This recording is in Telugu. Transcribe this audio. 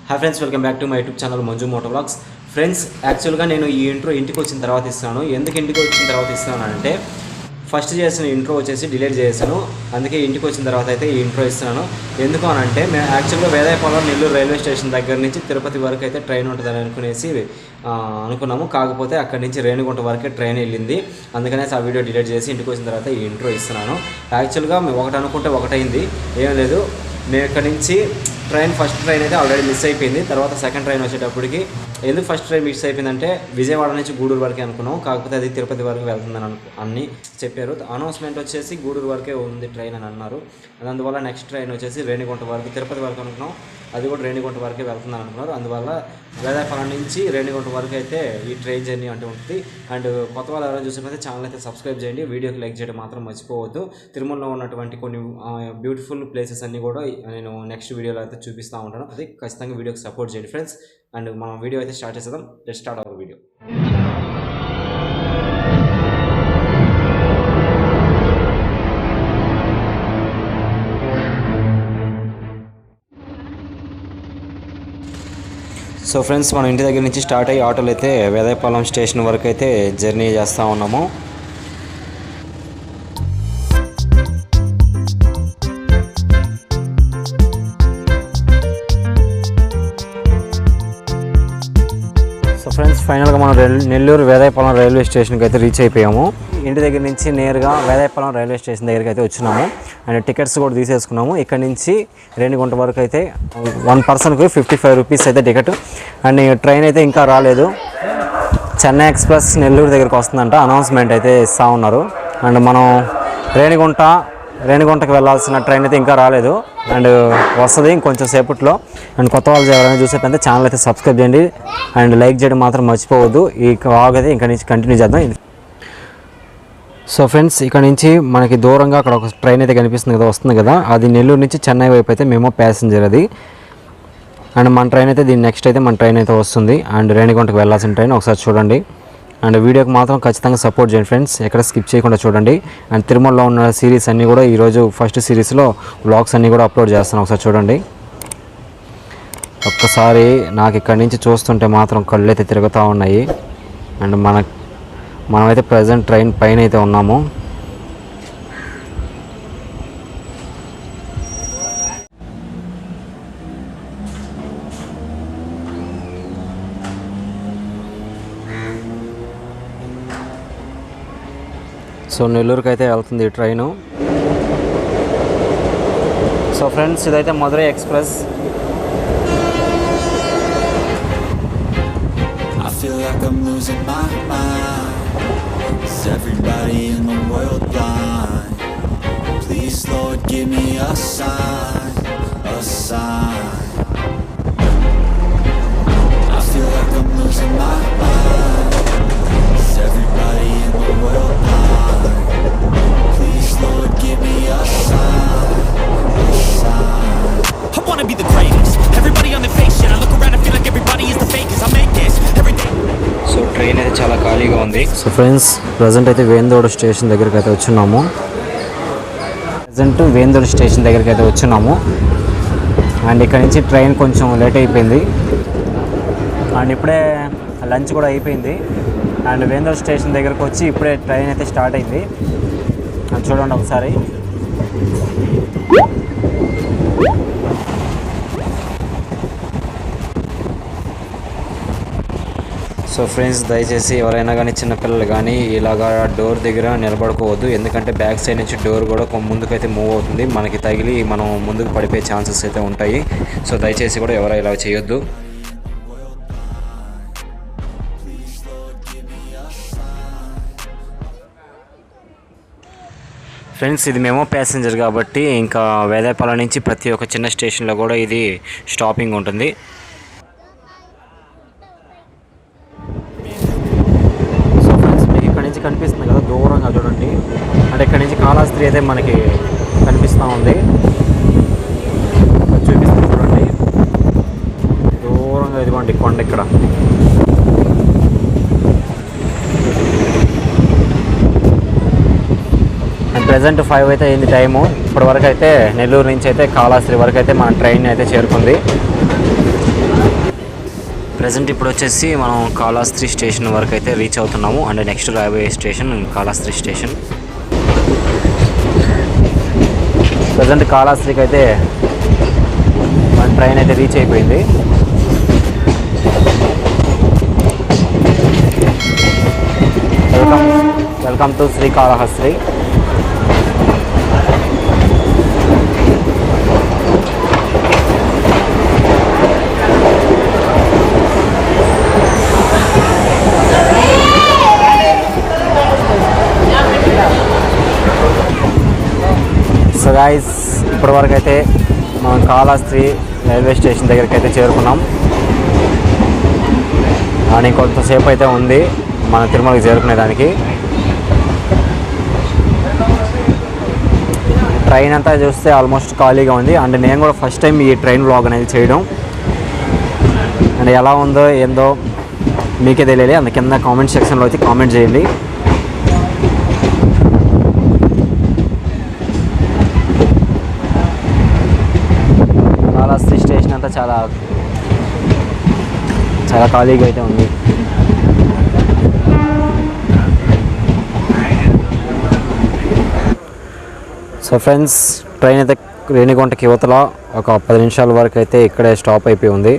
Hi friends, welcome back to my YouTube channel Manju moto vlogs. Friends, యాక్చువల్గా నేను ఈ ఇంట్రో ఇంటికి వచ్చిన తర్వాత ఇస్తాను. ఎందుకు ఇంటికి వచ్చిన తర్వాత ఇస్తున్నాను అంటే, ఫస్ట్ చేసిన ఇంట్రో వచ్చేసి డిలీట్ చేశాను. అందుకే ఇంటికి వచ్చిన తర్వాత అయితే ఈ ఇంట్రో ఇస్తున్నాను. ఎందుకు అని అంటే, మేము యాక్చువల్గా వేదాయపాలెం నెల్లూరు రైల్వే స్టేషన్ దగ్గర నుంచి తిరుపతి వరకు అయితే ట్రైన్ ఉంటుందని అనుకున్నాము. కాకపోతే అక్కడి నుంచి రేణిగుంట వరకే ట్రైన్ వెళ్ళింది. అందుకనే ఆ వీడియో డిలీట్ చేసి ఇంటికి వచ్చిన తర్వాత ఈ ఇంట్రో ఇస్తున్నాను. యాక్చువల్గా మేము ఒకటి అనుకుంటే ఒకటైంది, ఏం లేదు. మేము ఇక్కడ నుంచి ఫస్ట్ ట్రైన్ అయితే ఆల్రెడీ మిస్ అయిపోయింది. తర్వాత సెకండ్ ట్రైన్ వచ్చేటప్పటికి ఎందుకు ఫస్ట్ ట్రైన్ మిస్ అయిపోయిందంటే, విజయవాడ నుంచి గూడూరు వరకే అనుకున్నాం. కాకపోతే అది తిరుపతి వరకు వెళ్తుందని అన్ని చెప్పారు. అనౌన్స్మెంట్ వచ్చేసి గూడూరు వరకే ఉంది ట్రైన్ అని అన్నారు. అందువల్ల నెక్స్ట్ ట్రైన్ వచ్చేసి రేణిగుంట వరకు, తిరుపతి వరకు అనుకున్నాం. అది కూడా రేణిగుంట వరకే వెళ్తుందని అనుకున్నారు. అందువల్ల వేదాయపాలెం నుంచి రేణిగుంట వరకు అయితే ఈ ట్రైన్ జర్నీ అంటూ ఉంటుంది. అండ్ కొత్త వాళ్ళు ఎవరైనా చూసినట్లయితే ఛానల్ అయితే సబ్స్క్రైబ్ చేయండి. వీడియోకి లైక్ చేయడం మాత్రం మర్చిపోవద్దు. తిరుమలలో ఉన్నటువంటి కొన్ని బ్యూటిఫుల్ ప్లేసెస్ అన్నీ కూడా నేను నెక్స్ట్ వీడియోలో అయితే చూపిస్తూ ఉంటాను. అది ఖచ్చితంగా వీడియోకి సపోర్ట్ చేయండి ఫ్రెండ్స్. అండ్ మనం వీడియో అయితే స్టార్ట్ చేద్దాం. Let's start our video. So friends, మనం ఇంటి దగ్గర నుంచి స్టార్ట్ అయ్యి ఆటోలు అయితే వేదాయపాలెం స్టేషన్ వరకు అయితే జర్నీ చేస్తూ ఉన్నాము. సో ఫ్రెండ్స్, ఫైనల్గా మనం నెల్లూరు వేదాయపాలెం రైల్వే స్టేషన్కి అయితే రీచ్ అయిపోయాము. ఇంటి దగ్గర నుంచి నేరుగా వేదాయపాలెం రైల్వే స్టేషన్ దగ్గరికి అయితే వచ్చినాము. అండ్ టికెట్స్ కూడా తీసేసుకున్నాము. ఇక్కడ నుంచి రేణిగుంట వరకు అయితే 1 పర్సన్కి 55 రూపీస్ అయితే టికెట్. అండ్ ట్రైన్ అయితే ఇంకా రాలేదు. చెన్నై ఎక్స్ప్రెస్ నెల్లూరు దగ్గరికి వస్తుందంట, అనౌన్స్మెంట్ అయితే ఇస్తూ ఉన్నారు. అండ్ మనం రేణిగుంటకి వెళ్ళాల్సిన ట్రైన్ అయితే ఇంకా రాలేదు. అండ్ వస్తుంది ఇంకొంచెం సేపట్లో. అండ్ కొత్త వాళ్ళు ఎవరైనా చూసేటంటే ఛానల్ అయితే సబ్స్క్రైబ్ చేయండి. అండ్ లైక్ చేయడం మాత్రం మర్చిపోవద్దు. ఈ వ్లాగ్ అయితే ఇంకా నుంచి కంటిన్యూ చేద్దాం. సో ఫ్రెండ్స్, ఇక్కడ నుంచి మనకి దూరంగా అక్కడ ఒక ట్రైన్ అయితే కనిపిస్తుంది కదా, వస్తుంది కదా, అది నెల్లూరు నుంచి చెన్నై వైపు అయితే మేము ప్యాసింజర్ అది. అండ్ మన ట్రైన్ అయితే నెక్స్ట్ అయితే మన ట్రైన్ అయితే వస్తుంది. అండ్ రేణిగుంటకు వెళ్ళాల్సిన ట్రైన్ ఒకసారి చూడండి. అండ్ వీడియోకి మాత్రం ఖచ్చితంగా సపోర్ట్ చేయండి ఫ్రెండ్స్, ఎక్కడ స్కిప్ చేయకుండా చూడండి. అండ్ తిరుమలలో ఉన్న సిరీస్ అన్నీ కూడా ఈరోజు ఫస్ట్ సిరీస్లో వ్లాగ్స్ అన్నీ కూడా అప్లోడ్ చేస్తాను, ఒకసారి చూడండి. ఒక్కసారి నాకు ఇక్కడ నుంచి చూస్తుంటే మాత్రం కళ్ళు అయితే తిరుగుతూ ఉన్నాయి. అండ్ మనమైతే ప్రజెంట్ ట్రైన్ పైన అయితే ఉన్నాము. సో నెల్లూరుకి అయితే వెళ్తుంది ఈ ట్రైను. సో ఫ్రెండ్స్, ఇదైతే Madurai express. Feel like I'm losing my mind. Is everybody in the world blind? Please Lord, give me a sign, a sign. I feel like I'm losing my mind. Is everybody in the world blind? Please Lord, give me a sign, a sign. I wanna be the greatest. Everybody on the fake shit. I look around and feel like everybody is the fakest. I make this everything. So train అయితే చాలా ఖాళీగా ఉంది. సో ఫ్రెండ్స్, ప్రజెంట్ అయితే వేందోడ స్టేషన్ దగ్గరికి అయితే వచ్చున్నాము. అండ్ ఇక్కడ నుంచి ట్రైన్ కొంచెం లేట్ అయిపోయింది. అండ్ ఇప్పుడే లంచ్ కూడా అయిపోయింది. అండ్ వేందోడ స్టేషన్ దగ్గరకు వచ్చి ఇప్పుడే ట్రైన్ అయితే స్టార్ట్ అయింది. చూడండి ఒకసారి. సో ఫ్రెండ్స్, దయచేసి ఎవరైనా కానీ చిన్నపిల్లలు కానీ ఇలాగా డోర్ దగ్గర నిలబడుకోవద్దు. ఎందుకంటే బ్యాక్ సైడ్ నుంచి డోర్ కూడా ముందుకైతే మూవ్ అవుతుంది. మనకి తగిలి మనం ముందుకు పడిపోయే ఛాన్సెస్ అయితే ఉంటాయి. సో దయచేసి కూడా ఎవరు ఇలా చేయొద్దు. ఫ్రెండ్స్, ఇది మేము ప్యాసింజర్ కాబట్టి ఇంకా వేదాయపాలెం నుంచి ప్రతి ఒక్క చిన్న స్టేషన్లో కూడా ఇది స్టాపింగ్ ఉంటుంది. కనిపిస్తుంది కదా దూరంగా చూడండి. అంటే ఇక్కడ నుంచి కాళహస్తి అయితే మనకి కనిపిస్తూ ఉంది. చూపిస్తుంది చూడండి దూరంగా, ఇదిగోండి కొండ ఇక్కడ. ప్రెజెంట్ 5 అయితే అయింది టైము. ఇప్పటి వరకు అయితే నెల్లూరు నుంచి అయితే కాళహస్తి వరకు అయితే మన ట్రైన్ అయితే చేరుకుంది. ప్రజెంట్ ఇప్పుడు వచ్చేసి మనం కాళహస్తి స్టేషన్ వరకు అయితే రీచ్ అవుతున్నాము. అండ్ నెక్స్ట్ రాబోయే స్టేషన్ కాళహస్తి స్టేషన్. ప్రజెంట్ కాళహస్తికి అయితే మన ట్రైన్ అయితే రీచ్ అయిపోయింది. Welcome to Srikalahasti. So guys, ఇప్పటివరకు అయితే మనం కాళహస్తి రైల్వే స్టేషన్ దగ్గరికి అయితే చేరుకున్నాం. అని కొంతసేపు అయితే ఉంది మన తిరుమలకి చేరుకునేదానికి. ట్రైన్ అంతా చూస్తే ఆల్మోస్ట్ ఖాళీగా ఉంది. అండ్ నేను కూడా ఫస్ట్ టైం ఈ ట్రైన్ వ్లాగ్ అనేది చేయడం. అండ్ ఎలా ఉందో ఏందో మీకే తెలియాలి. అందు కింద కామెంట్ సెక్షన్లో వచ్చి కామెంట్ చేయండి. కాళహస్తి స్టేషన్ అంతా చాలా చాలా ఖాళీగా అయితే ఉంది. సో ఫ్రెండ్స్, ట్రైన్ అయితే రేణిగుంటకి యువతల ఒక 10 నిమిషాల వరకు అయితే ఇక్కడే స్టాప్ అయిపోయి ఉంది.